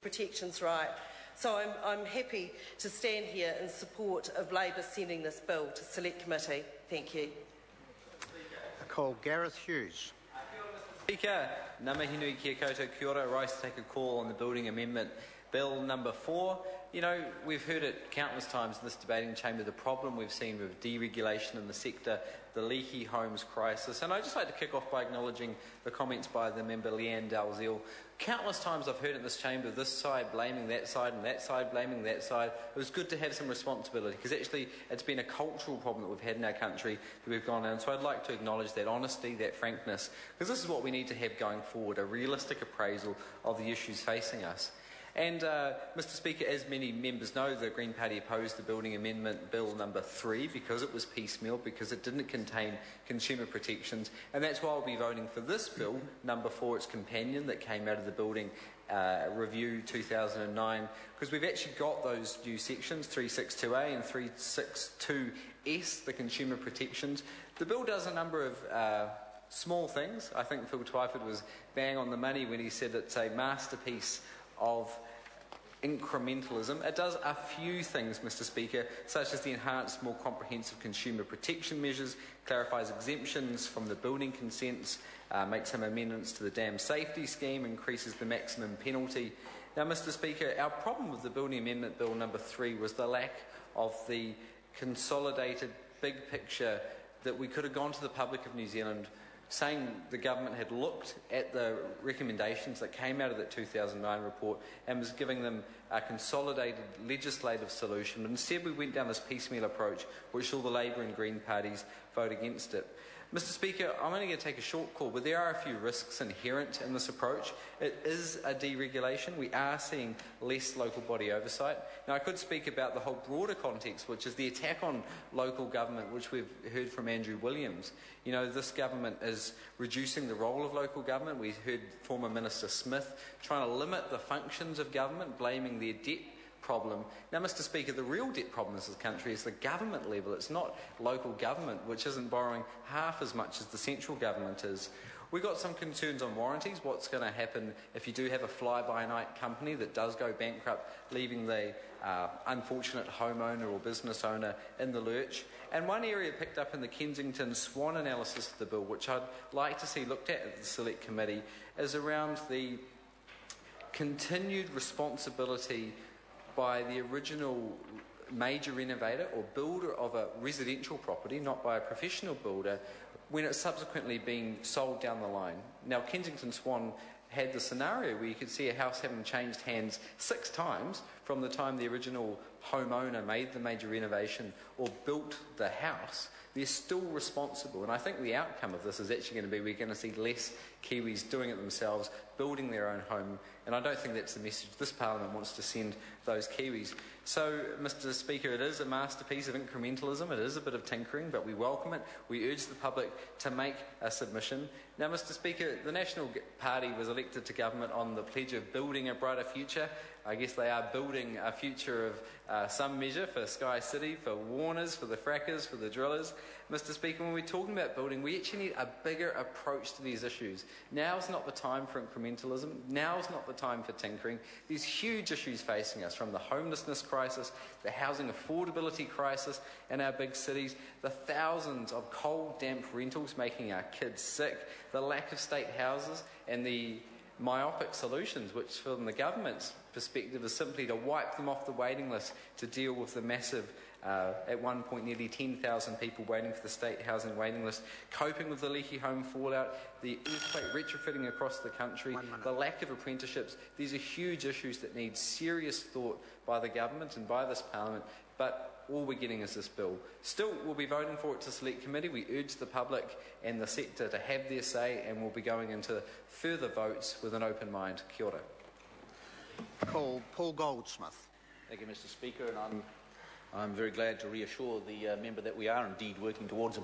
protections right. So I'm happy to stand here in support of Labor sending this bill to Select Committee. Thank you. I call Gareth Hughes. Speaker, ngā mihi nui kia koutou kia ora. Rise to take a call on the Building Amendment Bill number 4. You know, we've heard it countless times in this debating chamber, the problem we've seen with deregulation in the sector, the leaky homes crisis. And I'd just like to kick off by acknowledging the comments by the member Leanne Dalziel. Countless times I've heard in this chamber, this side blaming that side and that side blaming that side. It was good to have some responsibility, because actually it's been a cultural problem that we've had in our country that we've gone down. So I'd like to acknowledge that honesty, that frankness, because this is what we need to have going forward, a realistic appraisal of the issues facing us. And, Mr Speaker, as many members know, the Green Party opposed the Building Amendment Bill number 3 because it was piecemeal, because it didn't contain consumer protections, and that's why I'll be voting for this bill, number 4, its companion, that came out of the Building Review 2009, because we've actually got those new sections, 362A and 362S, the consumer protections. The bill does a number of small things. I think Phil Twyford was bang on the money when he said it's a masterpiece of incrementalism. It does a few things, Mr Speaker, such as the enhanced, more comprehensive consumer protection measures, clarifies exemptions from the building consents, makes some amendments to the dam safety scheme, increases the maximum penalty. Now, Mr Speaker, our problem with the Building Amendment Bill number 3 was the lack of the consolidated big picture that we could have gone to the public of New Zealand saying the government had looked at the recommendations that came out of that 2009 report and was giving them a consolidated legislative solution. But instead we went down this piecemeal approach, which saw the Labour and Green parties vote against it. Mr Speaker, I'm only going to take a short call, but there are a few risks inherent in this approach. It is a deregulation. We are seeing less local body oversight. Now, I could speak about the whole broader context, which is the attack on local government, which we've heard from Andrew Williams. You know, this government is reducing the role of local government. We heard former Minister Smith trying to limit the functions of government, blaming their debt problem. Now, Mr Speaker, the real debt problem in this country is the government level. It's not local government, which isn't borrowing half as much as the central government is. We've got some concerns on warranties. What's going to happen if you do have a fly-by-night company that does go bankrupt, leaving the unfortunate homeowner or business owner in the lurch? And one area picked up in the Kensington Swan analysis of the bill, which I'd like to see looked at the Select Committee, is around the continued responsibility by the original major renovator or builder of a residential property, not by a professional builder, when it's subsequently being sold down the line. Now, Kensington Swan had the scenario where you could see a house having changed hands 6 times from the time the original homeowner made the major renovation or built the house. They're still responsible, and I think the outcome of this is actually going to be we're going to see less Kiwis doing it themselves, building their own home, and I don't think that's the message this Parliament wants to send those Kiwis. So, Mr Speaker, it is a masterpiece of incrementalism, it is a bit of tinkering, but we welcome it. We urge the public to make a submission. Now, Mr Speaker, the National Party was elected to government on the pledge of building a brighter future. I guess they are building a future of some measure for Sky City, for Warners, for the frackers, for the drillers. Mr Speaker, when we're talking about building, we actually need a bigger approach to these issues. Now's not the time for incrementalism. Now's not the time for tinkering. There's huge issues facing us, from the homelessness crisis, the housing affordability crisis in our big cities, the thousands of cold, damp rentals making our kids sick, the lack of state houses, and the myopic solutions, which from the government's perspective is simply to wipe them off the waiting list to deal with the massive, at one point nearly 10,000 people waiting for the state housing waiting list, coping with the leaky home fallout, the earthquake retrofitting across the country, the lack of apprenticeships. These are huge issues that need serious thought by the government and by this Parliament, but all we're getting is this bill. Still, we'll be voting for it to Select Committee. We urge the public and the sector to have their say, and we'll be going into further votes with an open mind. Kia ora. Call Paul Goldsmith. Thank you, Mr Speaker, and I'm very glad to reassure the member that we are indeed working towards a